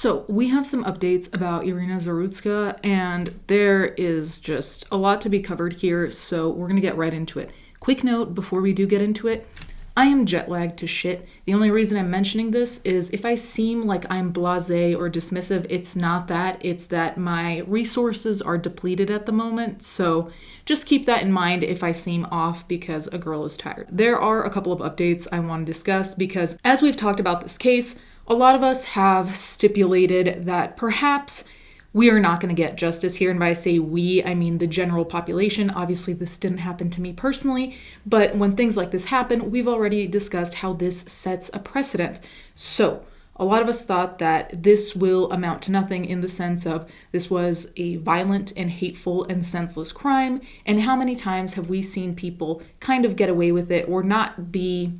So we have some updates about Iryna Zarutska, and there is just a lot to be covered here, so we're going to get right into it. Quick note before we do get into it, I am jet lagged to shit. The only reason I'm mentioning this is if I seem like I'm blasé or dismissive, it's not that. It's that my resources are depleted at the moment, so just keep that in mind if I seem off because a girl is tired. There are a couple of updates I want to discuss because as we've talked about this case, a lot of us have stipulated that perhaps we are not going to get justice here. And by I say we, I mean the general population. Obviously, this didn't happen to me personally, but when things like this happen, we've already discussed how this sets a precedent. So a lot of us thought that this will amount to nothing in the sense of this was a violent and hateful and senseless crime. And how many times have we seen people kind of get away with it or not be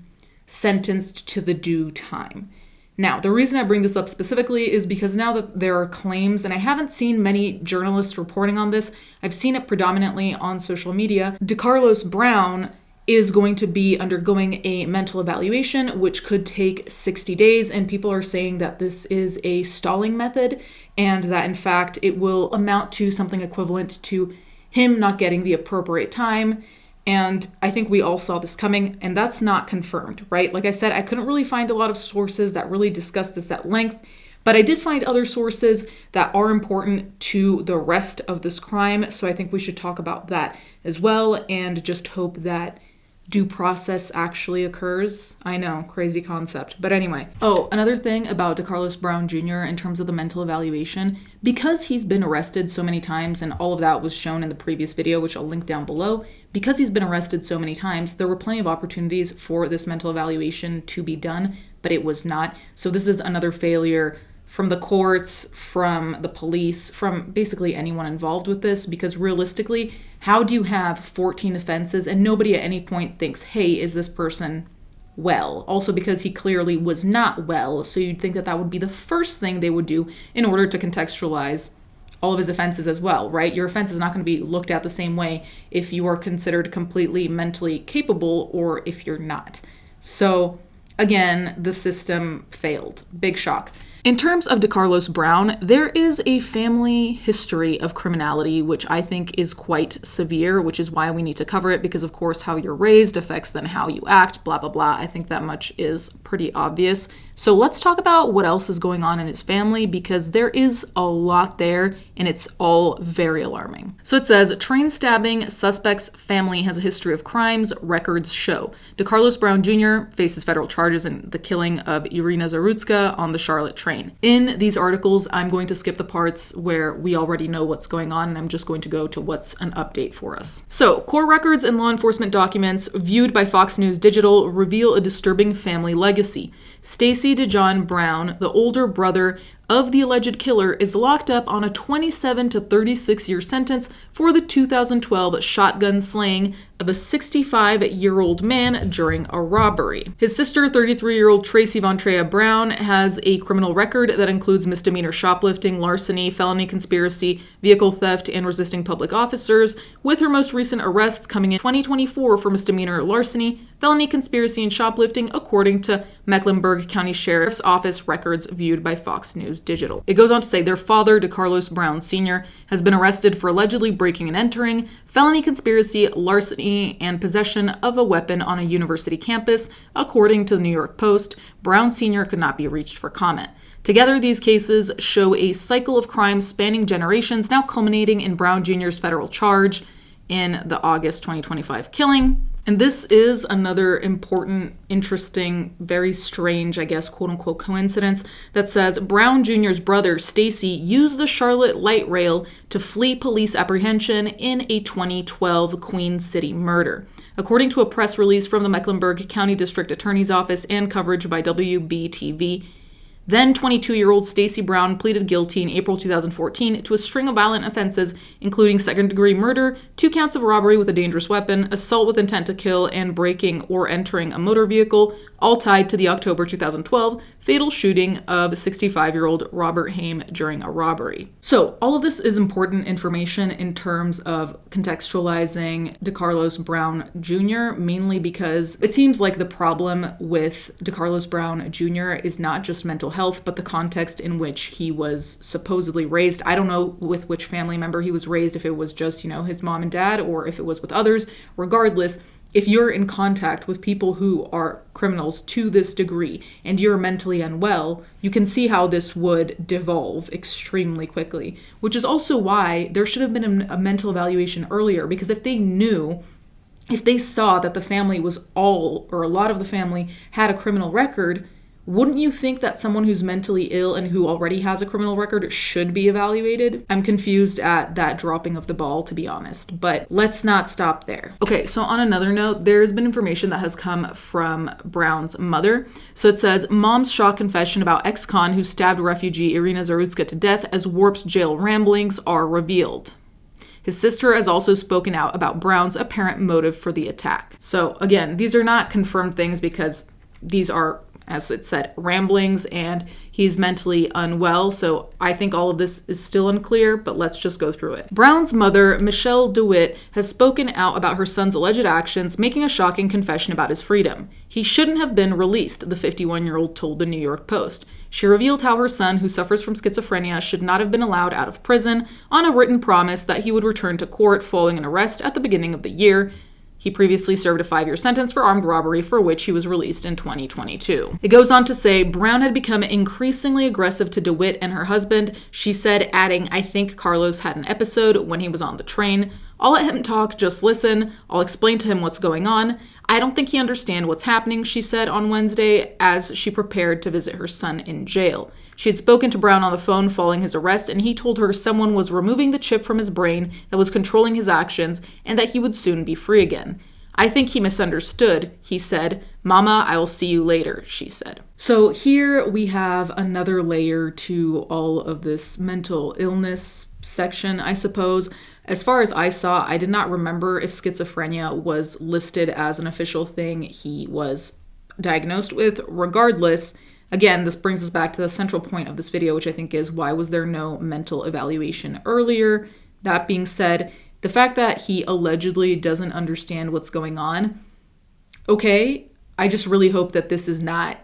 sentenced to the due time? Now, the reason I bring this up specifically is because now that there are claims, and I haven't seen many journalists reporting on this, I've seen it predominantly on social media, DeCarlos Brown is going to be undergoing a mental evaluation, which could take 60 days, and people are saying that this is a stalling method, and that in fact it will amount to something equivalent to him not getting the appropriate time. And I think we all saw this coming, and that's not confirmed, right? Like I said, I couldn't really find a lot of sources that really discussed this at length, but I did find other sources that are important to the rest of this crime. So I think we should talk about that as well and just hope that due process actually occurs. I know, crazy concept. But anyway. Oh, another thing about DeCarlos Brown Jr. in terms of the mental evaluation, because he's been arrested so many times, and all of that was shown in the previous video, which I'll link down below, because he's been arrested so many times, there were plenty of opportunities for this mental evaluation to be done, but it was not. So this is another failure from the courts, from the police, from basically anyone involved with this, because realistically, how do you have 14 offenses and nobody at any point thinks, hey, is this person well? Also because he clearly was not well, so you'd think that that would be the first thing they would do in order to contextualize all of his offenses as well, right? Your offense is not going to be looked at the same way if you are considered completely mentally capable or if you're not. So again, the system failed. Big shock. In terms of DeCarlos Brown, there is a family history of criminality, which I think is quite severe, which is why we need to cover it, because of course how you're raised affects then how you act, blah, blah, blah. I think that much is pretty obvious. So let's talk about what else is going on in his family, because there is a lot there and it's all very alarming. So it says, train stabbing, suspect's family has a history of crimes, records show. DeCarlos Brown Jr. faces federal charges in the killing of Iryna Zarutska on the Charlotte train. In these articles, I'm going to skip the parts where we already know what's going on, and I'm just going to go to what's an update for us. So, court records and law enforcement documents viewed by Fox News Digital reveal a disturbing family legacy. Stacey DeJohn Brown, the older brother of the alleged killer, is locked up on a 27 to 36-year sentence for the 2012 shotgun slaying of a 65-year-old man during a robbery. His sister, 33-year-old Tracy Von Trea Brown, has a criminal record that includes misdemeanor shoplifting, larceny, felony conspiracy, vehicle theft, and resisting public officers, with her most recent arrests coming in 2024 for misdemeanor larceny, felony conspiracy, and shoplifting, according to Mecklenburg County Sheriff's Office records viewed by Fox News Digital. It goes on to say their father, DeCarlos Brown Sr., has been arrested for allegedly breaking and entering, felony conspiracy, larceny, and possession of a weapon on a university campus. According to the New York Post, Brown Sr. could not be reached for comment. Together, these cases show a cycle of crimes spanning generations, now culminating in Brown Jr.'s federal charge in the August 2025 killing. And this is another important, interesting, very strange, I guess, quote-unquote coincidence that says Brown Jr.'s brother, Stacey, used the Charlotte light rail to flee police apprehension in a 2012 Queen City murder. According to a press release from the Mecklenburg County District Attorney's Office and coverage by WBTV, then 22-year-old Stacey Brown pleaded guilty in April 2014 to a string of violent offenses, including second-degree murder, 2 counts of robbery with a dangerous weapon, assault with intent to kill, and breaking or entering a motor vehicle, all tied to the October 2012 fatal shooting of 65-year-old Robert Haim during a robbery. So all of this is important information in terms of contextualizing DeCarlos Brown Jr., mainly because it seems like the problem with DeCarlos Brown Jr. is not just mental health, but the context in which he was supposedly raised. I don't know with which family member he was raised, if it was just, his mom and dad, or if it was with others. Regardless, if you're in contact with people who are criminals to this degree and you're mentally unwell, you can see how this would devolve extremely quickly, which is also why there should have been a mental evaluation earlier, because if they saw that the family was all, or a lot of the family had a criminal record, wouldn't you think that someone who's mentally ill and who already has a criminal record should be evaluated? I'm confused at that dropping of the ball, to be honest, but let's not stop there. Okay, so on another note, there's been information that has come from Brown's mother. So it says, mom's shock confession about ex-con who stabbed refugee Iryna Zarutska to death as warped jail ramblings are revealed. His sister has also spoken out about Brown's apparent motive for the attack. So again, these are not confirmed things because these are, as it said, ramblings, and he's mentally unwell. So I think all of this is still unclear, but let's just go through it. Brown's mother, Michelle DeWitt, has spoken out about her son's alleged actions, making a shocking confession about his freedom. He shouldn't have been released, the 51-year-old told the New York Post. She revealed how her son, who suffers from schizophrenia, should not have been allowed out of prison on a written promise that he would return to court following an arrest at the beginning of the year. He previously served a 5-year sentence for armed robbery, for which he was released in 2022. It goes on to say, Brown had become increasingly aggressive to DeWitt and her husband, she said, adding, I think Carlos had an episode when he was on the train. I'll let him talk, just listen. I'll explain to him what's going on. I don't think he understands what's happening, she said on Wednesday as she prepared to visit her son in jail. She had spoken to Brown on the phone following his arrest, and he told her someone was removing the chip from his brain that was controlling his actions and that he would soon be free again. I think he misunderstood, he said. Mama, I will see you later, she said. So here we have another layer to all of this mental illness section, I suppose. As far as I saw, I did not remember if schizophrenia was listed as an official thing he was diagnosed with. Regardless, again, this brings us back to the central point of this video, which I think is, why was there no mental evaluation earlier? That being said, the fact that he allegedly doesn't understand what's going on, okay, I just really hope that this is not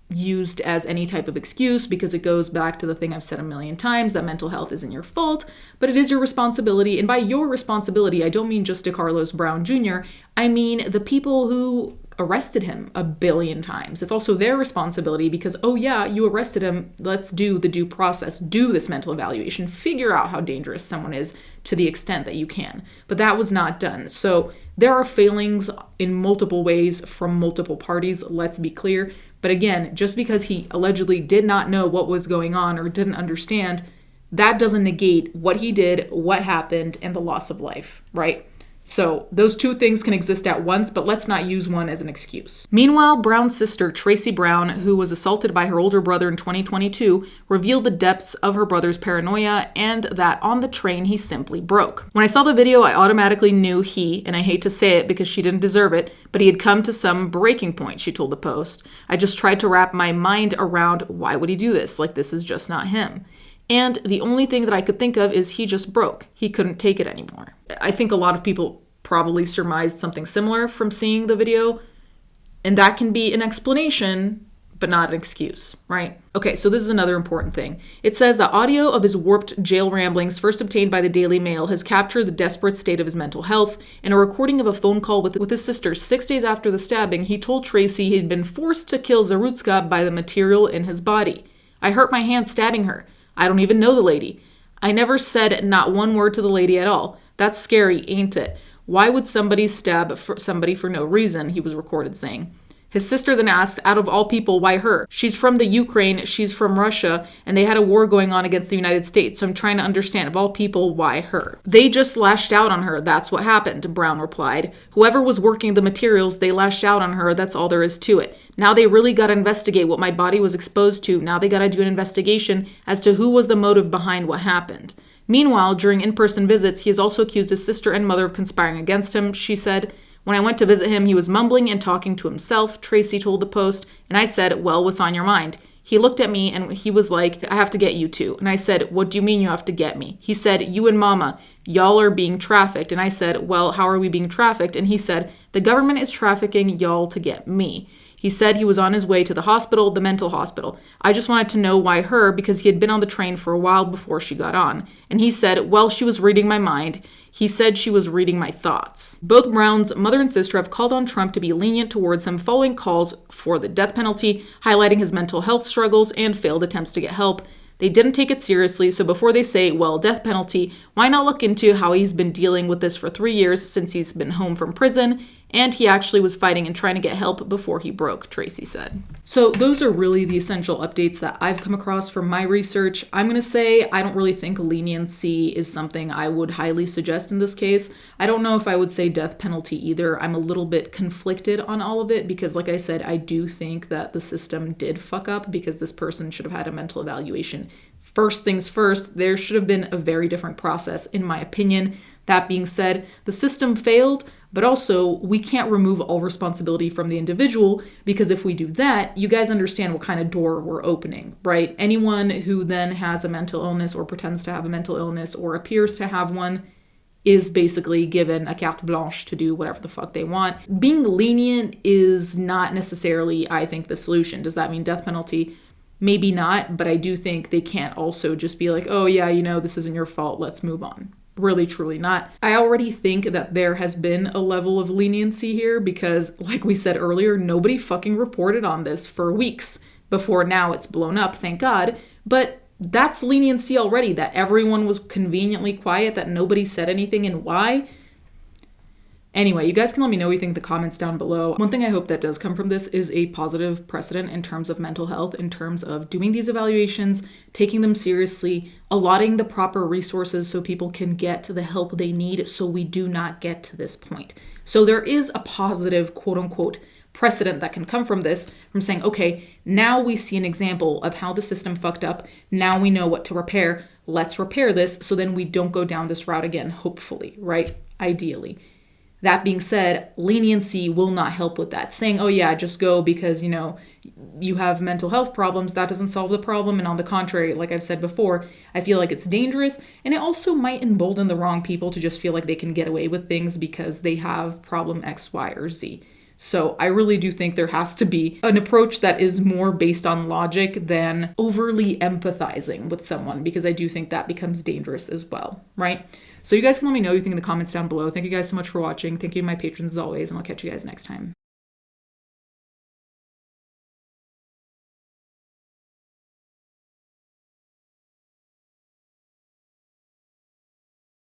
used as any type of excuse, because it goes back to the thing I've said a million times, that mental health isn't your fault, but it is your responsibility. And by your responsibility, I don't mean just DeCarlos Brown Jr., I mean the people who arrested him a billion times. It's also their responsibility because, oh yeah, you arrested him, let's do the due process, do this mental evaluation, figure out how dangerous someone is to the extent that you can. But that was not done. So there are failings in multiple ways from multiple parties, let's be clear. But again, just because he allegedly did not know what was going on or didn't understand, that doesn't negate what he did, what happened, and the loss of life, right? So those two things can exist at once, but let's not use one as an excuse. Meanwhile, Brown's sister, Tracy Brown, who was assaulted by her older brother in 2022, revealed the depths of her brother's paranoia and that on the train he simply broke. When I saw the video, I automatically knew he, and I hate to say it because she didn't deserve it, but he had come to some breaking point, she told the Post. I just tried to wrap my mind around why would he do this? Like, this is just not him. And the only thing that I could think of is he just broke. He couldn't take it anymore. I think a lot of people probably surmised something similar from seeing the video, and that can be an explanation, but not an excuse, right? Okay, so this is another important thing. It says the audio of his warped jail ramblings, first obtained by the Daily Mail, has captured the desperate state of his mental health. In a recording of a phone call with his sister 6 days after the stabbing, he told Tracy he'd been forced to kill Zarutska by the material in his body. I hurt my hand stabbing her. I don't even know the lady. I never said not one word to the lady at all. That's scary, ain't it? Why would somebody stab somebody for no reason, he was recorded saying. His sister then asked, out of all people, why her? She's from the Ukraine, she's from Russia, and they had a war going on against the United States, so I'm trying to understand, of all people, why her? They just lashed out on her, that's what happened, Brown replied. Whoever was working the materials, they lashed out on her, that's all there is to it. Now they really gotta investigate what my body was exposed to, now they gotta do an investigation as to who was the motive behind what happened. Meanwhile, during in-person visits, he has also accused his sister and mother of conspiring against him, she said. When I went to visit him, he was mumbling and talking to himself, Tracy told the Post, and I said, well, what's on your mind? He looked at me and he was like, I have to get you too. And I said, what do you mean you have to get me? He said, you and Mama, y'all are being trafficked. And I said, well, how are we being trafficked? And he said, the government is trafficking y'all to get me. He said he was on his way to the hospital, the mental hospital. I just wanted to know why her, because he had been on the train for a while before she got on. And he said, well, she was reading my mind. He said she was reading my thoughts. Both Brown's mother and sister have called on Trump to be lenient towards him following calls for the death penalty, highlighting his mental health struggles and failed attempts to get help. They didn't take it seriously, so before they say, well, death penalty, why not look into how he's been dealing with this for 3 years since he's been home from prison, and he actually was fighting and trying to get help before he broke, Tracy said. So those are really the essential updates that I've come across from my research. I'm going to say I don't really think leniency is something I would highly suggest in this case. I don't know if I would say death penalty either. I'm a little bit conflicted on all of it because, like I said, I do think that the system did fuck up because this person should have had a mental evaluation. First things first, there should have been a very different process, in my opinion. That being said, the system failed, but also we can't remove all responsibility from the individual because if we do that, you guys understand what kind of door we're opening, right? Anyone who then has a mental illness or pretends to have a mental illness or appears to have one is basically given a carte blanche to do whatever the fuck they want. Being lenient is not necessarily, I think, the solution. Does that mean death penalty? Maybe not, but I do think they can't also just be like, oh yeah, this isn't your fault, let's move on. Really, truly not. I already think that there has been a level of leniency here because, like we said earlier, nobody fucking reported on this for weeks before now it's blown up, thank God. But that's leniency already, that everyone was conveniently quiet, that nobody said anything, and why? Anyway, you guys can let me know what you think in the comments down below. One thing I hope that does come from this is a positive precedent in terms of mental health, in terms of doing these evaluations, taking them seriously, allotting the proper resources so people can get to the help they need so we do not get to this point. So there is a positive, quote unquote, precedent that can come from this, from saying, okay, now we see an example of how the system fucked up. Now we know what to repair. Let's repair this so then we don't go down this route again, hopefully, right? Ideally. That being said, leniency will not help with that. Saying, oh yeah, just go because, you have mental health problems, that doesn't solve the problem. And on the contrary, like I've said before, I feel like it's dangerous. And it also might embolden the wrong people to just feel like they can get away with things because they have problem X, Y, or Z. So I really do think there has to be an approach that is more based on logic than overly empathizing with someone, because I do think that becomes dangerous as well, right? So you guys can let me know what you think in the comments down below. Thank you guys so much for watching. Thank you to my patrons as always, and I'll catch you guys next time.